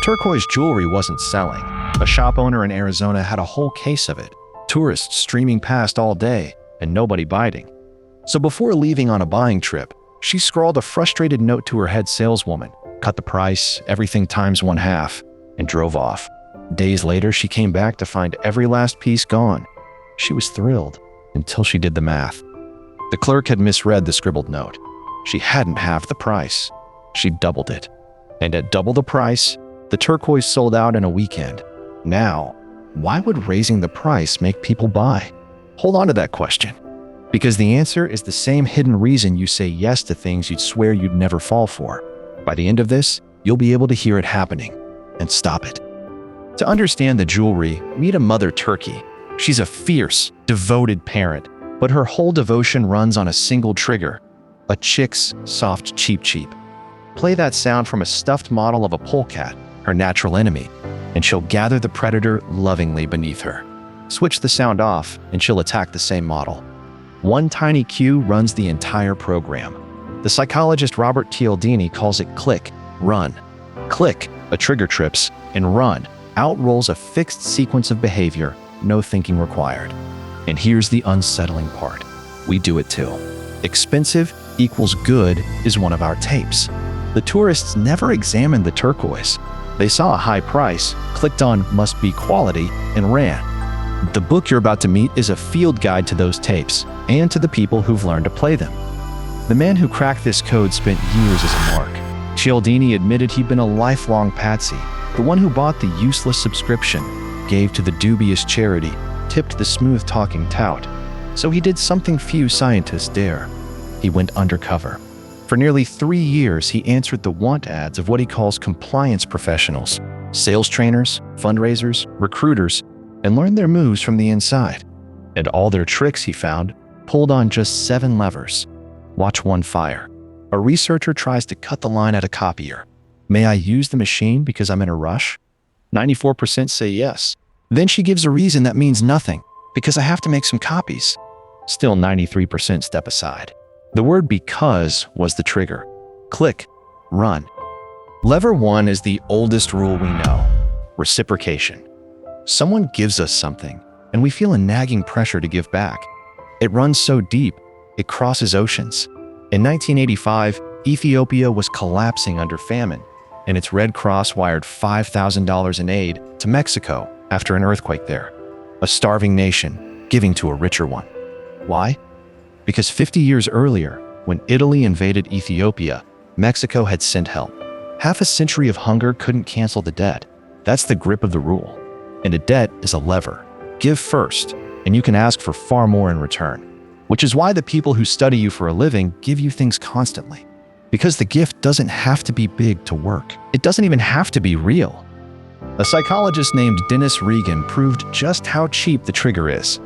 turquoise jewelry wasn't selling. A shop owner in Arizona had a whole case of it. Tourists streaming past all day and nobody biting. So before leaving on a buying trip, she scrawled a frustrated note to her head saleswoman, cut the price, everything times 1/2, and drove off. Days later, she came back to find every last piece gone. She was thrilled until she did the math. The clerk had misread the scribbled note. She hadn't halved the price. She doubled it. And at double the price, the turquoise sold out in a weekend. Now, why would raising the price make people buy? Hold on to that question. Because the answer is the same hidden reason you say yes to things you'd swear you'd never fall for. By the end of this, you'll be able to hear it happening and stop it. To understand the jewelry, meet a mother turkey. She's a fierce, devoted parent, but her whole devotion runs on a single trigger, a chick's soft cheep. Play that sound from a stuffed model of a polecat, her natural enemy, and she'll gather the predator lovingly beneath her. Switch the sound off, and she'll attack the same model. One tiny cue runs the entire program. The psychologist Robert Cialdini calls it click, run. Click, a trigger trips, and run, out rolls a fixed sequence of behavior, no thinking required. And here's the unsettling part. We do it too. Expensive equals good is one of our tapes. The tourists never examined the turquoise. They saw a high price, clicked on must be quality, and ran. The book you're about to meet is a field guide to those tapes and to the people who've learned to play them. The man who cracked this code spent years as a mark. Cialdini admitted he'd been a lifelong patsy, the one who bought the useless subscription, gave to the dubious charity, tipped the smooth-talking tout. So he did something few scientists dare. He went undercover. For nearly 3 years, he answered the want ads of what he calls compliance professionals, sales trainers, fundraisers, recruiters, and learned their moves from the inside. And all their tricks, he found, pulled on just 7 levers. Watch one fire. A researcher tries to cut the line at a copier. May I use the machine because I'm in a rush? 94% say yes. Then she gives a reason that means nothing, because I have to make some copies. Still 93% step aside. The word because was the trigger. Click, run. Lever 1 is the oldest rule we know. Reciprocation. Someone gives us something, and we feel a nagging pressure to give back. It runs so deep, it crosses oceans. In 1985, Ethiopia was collapsing under famine, and its Red Cross wired $5,000 in aid to Mexico after an earthquake there. A starving nation giving to a richer one. Why? Because 50 years earlier, when Italy invaded Ethiopia, Mexico had sent help. Half a century of hunger couldn't cancel the debt. That's the grip of the rule. And a debt is a lever. Give first, and you can ask for far more in return. Which is why the people who study you for a living give you things constantly. Because the gift doesn't have to be big to work. It doesn't even have to be real. A psychologist named Dennis Regan proved just how cheap the trigger is.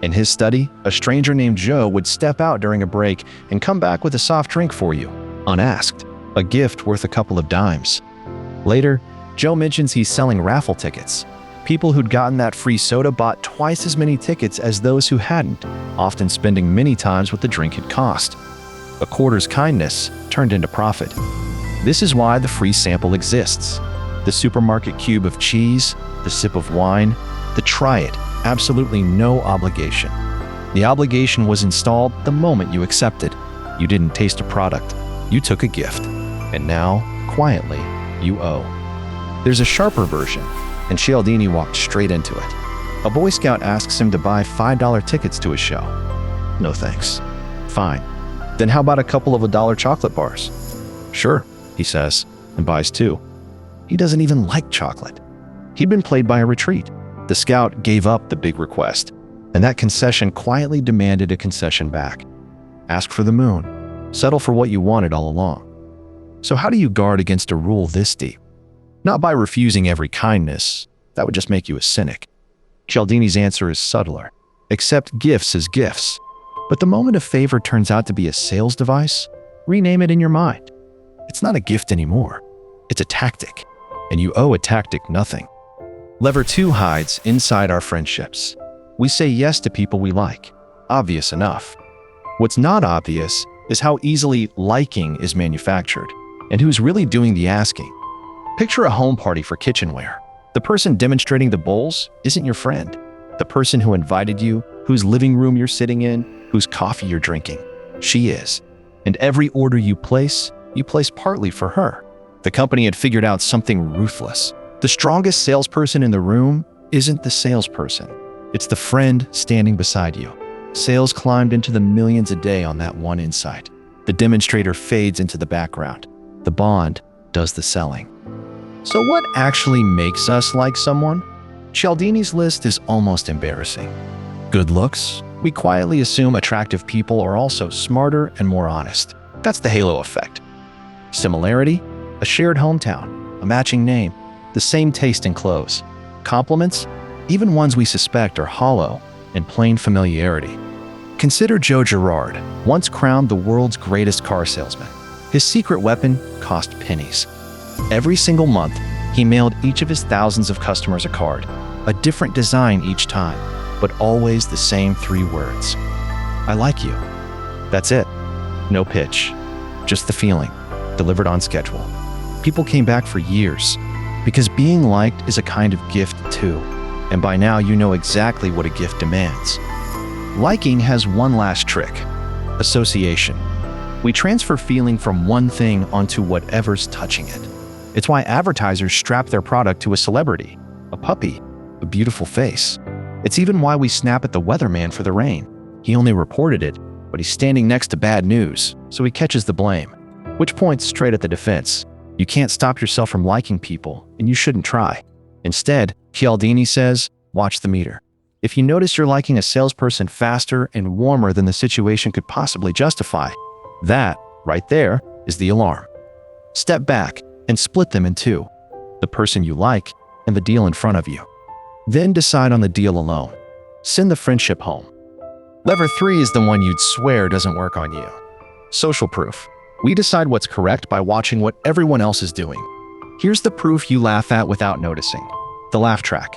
In his study, a stranger named Joe would step out during a break and come back with a soft drink for you, unasked, a gift worth a couple of dimes. Later, Joe mentions he's selling raffle tickets. People who'd gotten that free soda bought twice as many tickets as those who hadn't, often spending many times what the drink had cost. A quarter's kindness turned into profit. This is why the free sample exists. The supermarket cube of cheese, the sip of wine, the try it, absolutely no obligation. The obligation was installed the moment you accepted. You didn't taste a product, you took a gift. And now, quietly, you owe. There's a sharper version, and Cialdini walked straight into it. A Boy Scout asks him to buy $5 tickets to a show. No thanks. Fine. Then how about a couple of $1 chocolate bars? Sure, he says, and buys 2. He doesn't even like chocolate. He'd been played by a retreat. The scout gave up the big request, and that concession quietly demanded a concession back. Ask for the moon. Settle for what you wanted all along. So how do you guard against a rule this deep? Not by refusing every kindness. That would just make you a cynic. Cialdini's answer is subtler. Accept gifts as gifts. But the moment a favor turns out to be a sales device, rename it in your mind. It's not a gift anymore. It's a tactic. And you owe a tactic nothing. Lever 2 hides inside our friendships. We say yes to people we like. Obvious enough. What's not obvious is how easily liking is manufactured, and who's really doing the asking. Picture a home party for kitchenware. The person demonstrating the bowls isn't your friend. The person who invited you, whose living room you're sitting in, whose coffee you're drinking, she is. And every order you place partly for her. The company had figured out something ruthless. The strongest salesperson in the room isn't the salesperson. It's the friend standing beside you. Sales climbed into the millions a day on that one insight. The demonstrator fades into the background. The bond does the selling. So what actually makes us like someone? Cialdini's list is almost embarrassing. Good looks. We quietly assume attractive people are also smarter and more honest. That's the halo effect. Similarity? A shared hometown, a matching name, the same taste in clothes. Compliments? Even ones we suspect are hollow and plain familiarity. Consider Joe Girard, once crowned the world's greatest car salesman. His secret weapon cost pennies. Every single month, he mailed each of his thousands of customers a card, a different design each time, but always the same 3 words. I like you. That's it. No pitch, just the feeling, delivered on schedule. People came back for years, because being liked is a kind of gift too, and by now you know exactly what a gift demands. Liking has one last trick: association. We transfer feeling from one thing onto whatever's touching it. It's why advertisers strap their product to a celebrity, a puppy, a beautiful face. It's even why we snap at the weatherman for the rain. He only reported it, but he's standing next to bad news, so he catches the blame. Which points straight at the defense. You can't stop yourself from liking people, and you shouldn't try. Instead, Cialdini says, watch the meter. If you notice you're liking a salesperson faster and warmer than the situation could possibly justify, that, right there, is the alarm. Step back and split them in 2. The person you like and the deal in front of you. Then decide on the deal alone. Send the friendship home. Lever 3 is the one you'd swear doesn't work on you. Social proof. We decide what's correct by watching what everyone else is doing. Here's the proof you laugh at without noticing. The laugh track.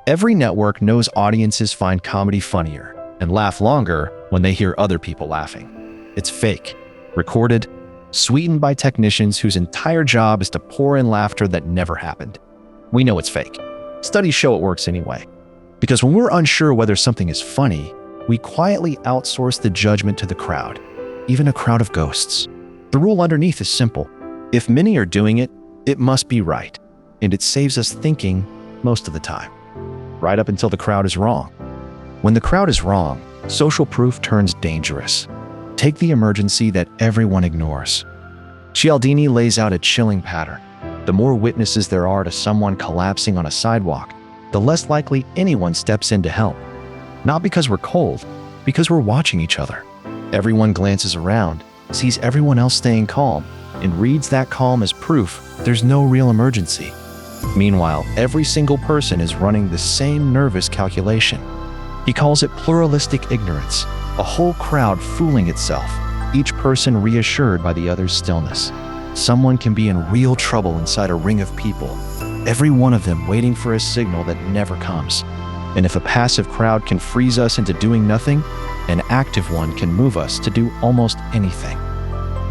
Every network knows audiences find comedy funnier and laugh longer when they hear other people laughing. It's fake, recorded, sweetened by technicians whose entire job is to pour in laughter that never happened. We know it's fake. Studies show it works anyway. Because when we're unsure whether something is funny, we quietly outsource the judgment to the crowd, even a crowd of ghosts. The rule underneath is simple. If many are doing it, it must be right. And it saves us thinking most of the time. Right up until the crowd is wrong. When the crowd is wrong, social proof turns dangerous. Take the emergency that everyone ignores. Cialdini lays out a chilling pattern. The more witnesses there are to someone collapsing on a sidewalk, the less likely anyone steps in to help. Not because we're cold, because we're watching each other. Everyone glances around, sees everyone else staying calm, and reads that calm as proof there's no real emergency. Meanwhile, every single person is running the same nervous calculation. He calls it pluralistic ignorance, a whole crowd fooling itself, each person reassured by the other's stillness. Someone can be in real trouble inside a ring of people, every one of them waiting for a signal that never comes. And if a passive crowd can freeze us into doing nothing, an active one can move us to do almost anything.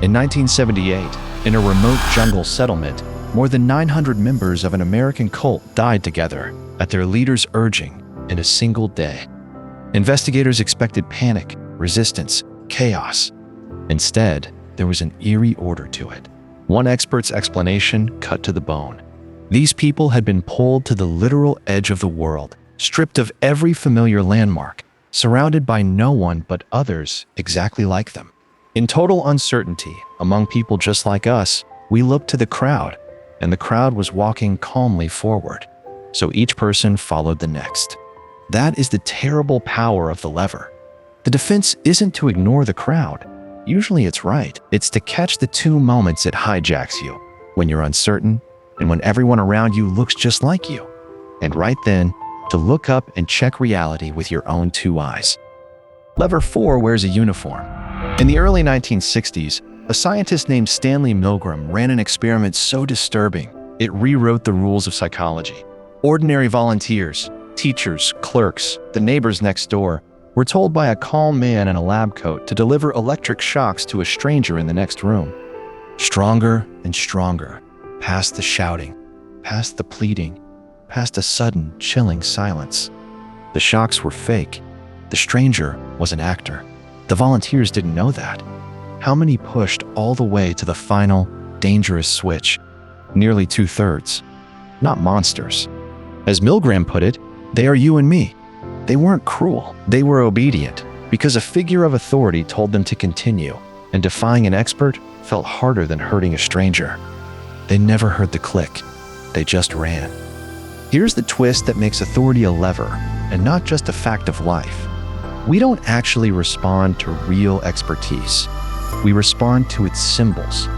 In 1978, in a remote jungle settlement, more than 900 members of an American cult died together at their leader's urging in a single day. Investigators expected panic, resistance, chaos. Instead, there was an eerie order to it. One expert's explanation cut to the bone. These people had been pulled to the literal edge of the world, stripped of every familiar landmark, surrounded by no one but others exactly like them. In total uncertainty, among people just like us, we looked to the crowd, and the crowd was walking calmly forward. So each person followed the next. That is the terrible power of the lever. The defense isn't to ignore the crowd. Usually it's right. It's to catch the 2 moments it hijacks you, when you're uncertain and when everyone around you looks just like you. And right then, to look up and check reality with your own 2 eyes. Lever 4 wears a uniform. In the early 1960s, a scientist named Stanley Milgram ran an experiment so disturbing, it rewrote the rules of psychology. Ordinary volunteers, teachers, clerks, the neighbors next door, were told by a calm man in a lab coat to deliver electric shocks to a stranger in the next room. Stronger and stronger, past the shouting, past the pleading, past a sudden, chilling silence. The shocks were fake. The stranger was an actor. The volunteers didn't know that. How many pushed all the way to the final, dangerous switch? Nearly 2/3. Not monsters. As Milgram put it, they are you and me. They weren't cruel. They were obedient, because a figure of authority told them to continue, and defying an expert felt harder than hurting a stranger. They never heard the click. They just ran. Here's the twist that makes authority a lever, and not just a fact of life. We don't actually respond to real expertise. We respond to its symbols.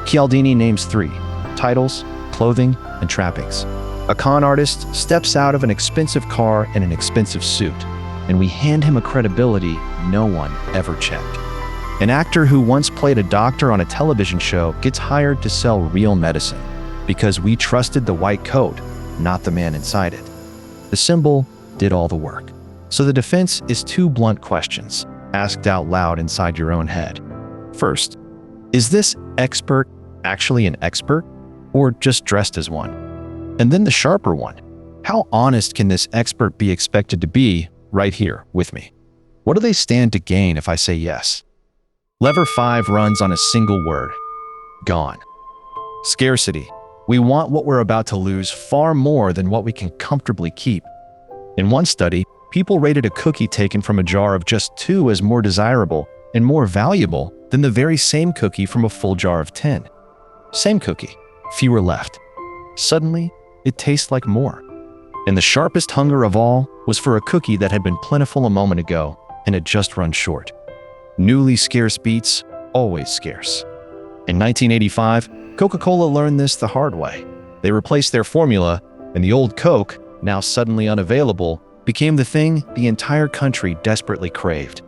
Cialdini names 3: titles, clothing, and trappings. A con artist steps out of an expensive car in an expensive suit, and we hand him a credibility no one ever checked. An actor who once played a doctor on a television show gets hired to sell real medicine because we trusted the white coat, not the man inside it. The symbol did all the work. So the defense is 2 blunt questions, asked out loud inside your own head. First, is this expert actually an expert, or just dressed as one? And then the sharper one, how honest can this expert be expected to be right here with me? What do they stand to gain if I say yes? Lever 5 runs on a single word: gone. Scarcity. We want what we're about to lose far more than what we can comfortably keep. In one study, people rated a cookie taken from a jar of just 2 as more desirable and more valuable than the very same cookie from a full jar of 10. Same cookie, fewer left. Suddenly, it tastes like more. And the sharpest hunger of all was for a cookie that had been plentiful a moment ago and had just run short. Newly scarce beats always scarce. In 1985, Coca-Cola learned this the hard way. They replaced their formula, and the old Coke, now suddenly unavailable, became the thing the entire country desperately craved.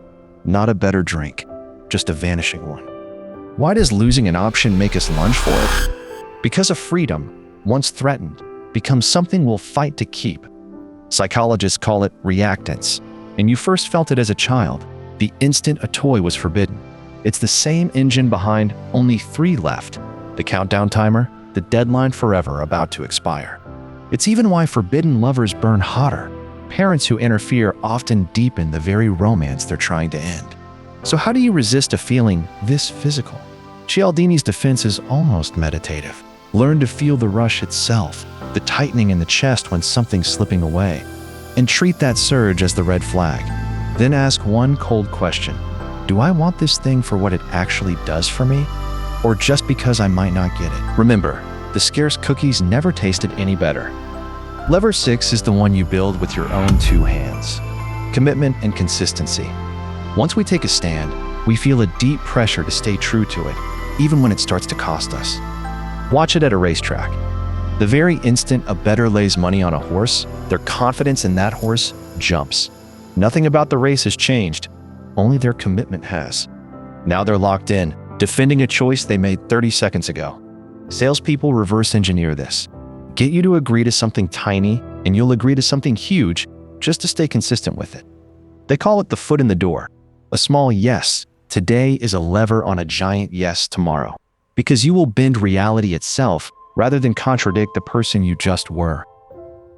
Not a better drink, just a vanishing one. Why does losing an option make us lunge for it? Because a freedom, once threatened, becomes something we'll fight to keep. Psychologists call it reactance, and you first felt it as a child, the instant a toy was forbidden. It's the same engine behind only 3 left, the countdown timer, the deadline forever about to expire. It's even why forbidden lovers burn hotter. Parents who interfere often deepen the very romance they're trying to end. So how do you resist a feeling this physical? Cialdini's defense is almost meditative. Learn to feel the rush itself, the tightening in the chest when something's slipping away, and treat that surge as the red flag. Then ask one cold question: do I want this thing for what it actually does for me, or just because I might not get it? Remember, the scarce cookies never tasted any better. Lever 6 is the one you build with your own 2 hands: commitment and consistency. Once we take a stand, we feel a deep pressure to stay true to it, even when it starts to cost us. Watch it at a racetrack. The very instant a bettor lays money on a horse, their confidence in that horse jumps. Nothing about the race has changed, only their commitment has. Now they're locked in, defending a choice they made 30 seconds ago. Salespeople reverse engineer this. Get you to agree to something tiny, and you'll agree to something huge just to stay consistent with it. They call it the foot in the door. A small yes today is a lever on a giant yes tomorrow, because you will bend reality itself rather than contradict the person you just were.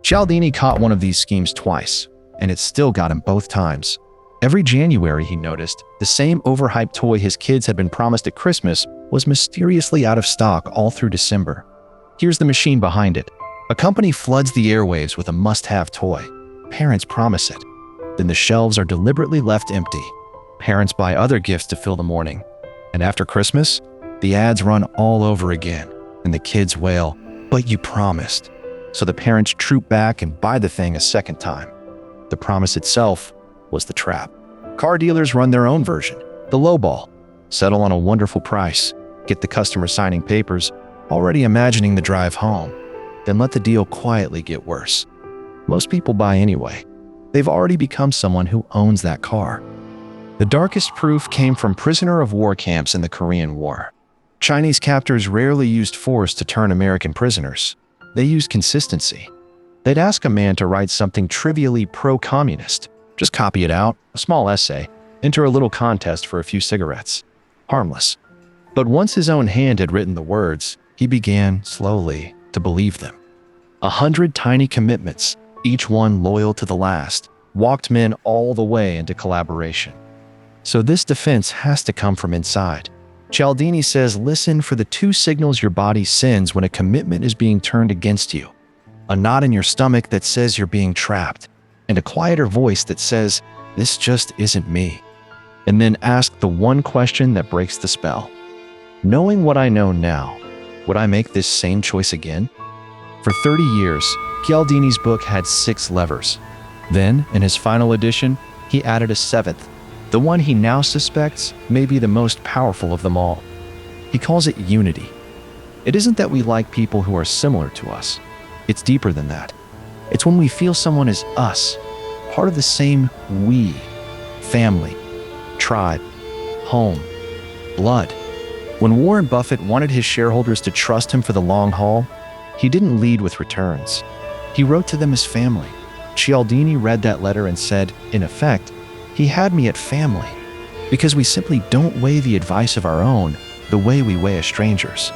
Cialdini caught one of these schemes twice, and it still got him both times. Every January, he noticed, the same overhyped toy his kids had been promised at Christmas was mysteriously out of stock all through December. Here's the machine behind it. A company floods the airwaves with a must-have toy. Parents promise it. Then the shelves are deliberately left empty. Parents buy other gifts to fill the morning. And after Christmas, the ads run all over again, and the kids wail, "But you promised." So the parents troop back and buy the thing a second time. The promise itself was the trap. Car dealers run their own version, the lowball. Settle on a wonderful price, get the customer signing papers, already imagining the drive home, then let the deal quietly get worse. Most people buy anyway. They've already become someone who owns that car. The darkest proof came from prisoner of war camps in the Korean War. Chinese captors rarely used force to turn American prisoners. They used consistency. They'd ask a man to write something trivially pro-communist. Just copy it out, a small essay, enter a little contest for a few cigarettes. Harmless. But once his own hand had written the words, he began, slowly, to believe them. 100 tiny commitments, each one loyal to the last, walked men all the way into collaboration. So this defense has to come from inside. Cialdini says, listen for the two signals your body sends when a commitment is being turned against you. A knot in your stomach that says you're being trapped, and a quieter voice that says, this just isn't me. And then ask the one question that breaks the spell. Knowing what I know now, would I make this same choice again? For 30 years, Cialdini's book had 6 levers. Then, in his final edition, he added a 7th, the one he now suspects may be the most powerful of them all. He calls it unity. It isn't that we like people who are similar to us. It's deeper than that. It's when we feel someone is us, part of the same we, family, tribe, home, blood. When Warren Buffett wanted his shareholders to trust him for the long haul, he didn't lead with returns. He wrote to them as family. Cialdini read that letter and said, in effect, he had me at family, because we simply don't weigh the advice of our own the way we weigh a stranger's.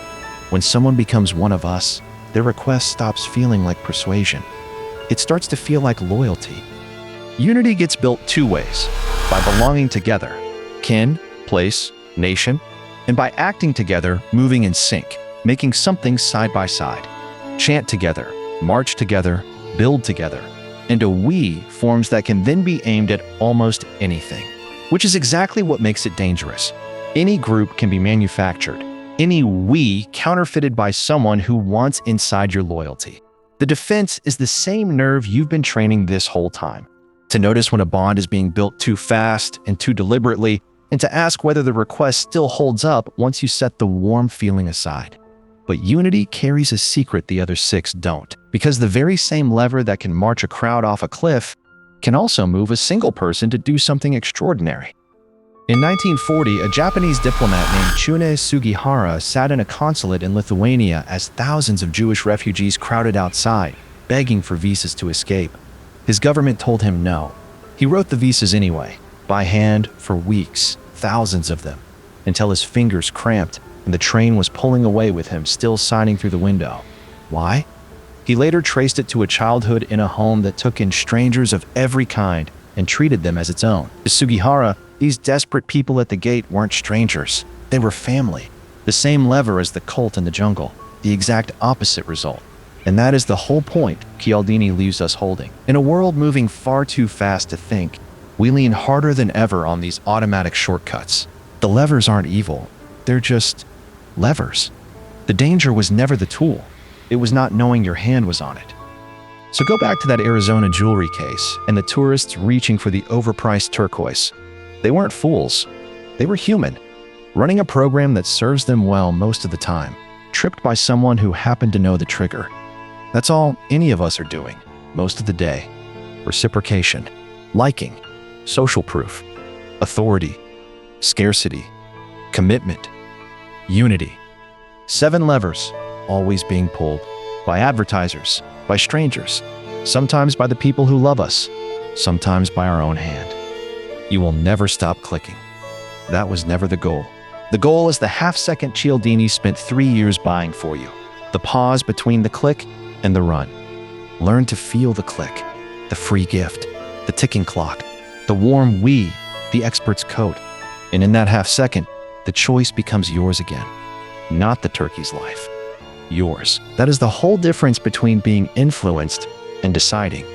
When someone becomes one of us, their request stops feeling like persuasion. It starts to feel like loyalty. Unity gets built 2 ways: by belonging together, kin, place, nation, and by acting together, moving in sync, making something side by side. Chant together, march together, build together, and a we forms that can then be aimed at almost anything, which is exactly what makes it dangerous. Any group can be manufactured, any we counterfeited by someone who wants inside your loyalty. The defense is the same nerve you've been training this whole time: to notice when a bond is being built too fast and too deliberately, and to ask whether the request still holds up once you set the warm feeling aside. But unity carries a secret the other 6 don't, because the very same lever that can march a crowd off a cliff can also move a single person to do something extraordinary. In 1940, a Japanese diplomat named Chune Sugihara sat in a consulate in Lithuania as thousands of Jewish refugees crowded outside, begging for visas to escape. His government told him no. He wrote the visas anyway, by hand for weeks, thousands of them, until his fingers cramped and the train was pulling away with him still signing through the window. Why? He later traced it to a childhood in a home that took in strangers of every kind and treated them as its own. To Sugihara, these desperate people at the gate weren't strangers. They were family. The same lever as the colt in the jungle, the exact opposite result. And that is the whole point Cialdini leaves us holding. In a world moving far too fast to think, we lean harder than ever on these automatic shortcuts. The levers aren't evil. They're just levers. The danger was never the tool. It was not knowing your hand was on it. So go back to that Arizona jewelry case and the tourists reaching for the overpriced turquoise. They weren't fools. They were human, running a program that serves them well most of the time, tripped by someone who happened to know the trigger. That's all any of us are doing, most of the day. Reciprocation, liking, social proof, authority, scarcity, commitment, unity. 7 levers, always being pulled by advertisers, by strangers, sometimes by the people who love us, sometimes by our own hand. You will never stop clicking. That was never the goal. The goal is the half-second Cialdini spent 3 years buying for you. The pause between the click and the run. Learn to feel the click, the free gift, the ticking clock, the warm we, the expert's coat. And in that half-second, the choice becomes yours again. Not the turkey's life. Yours. That is the whole difference between being influenced and deciding.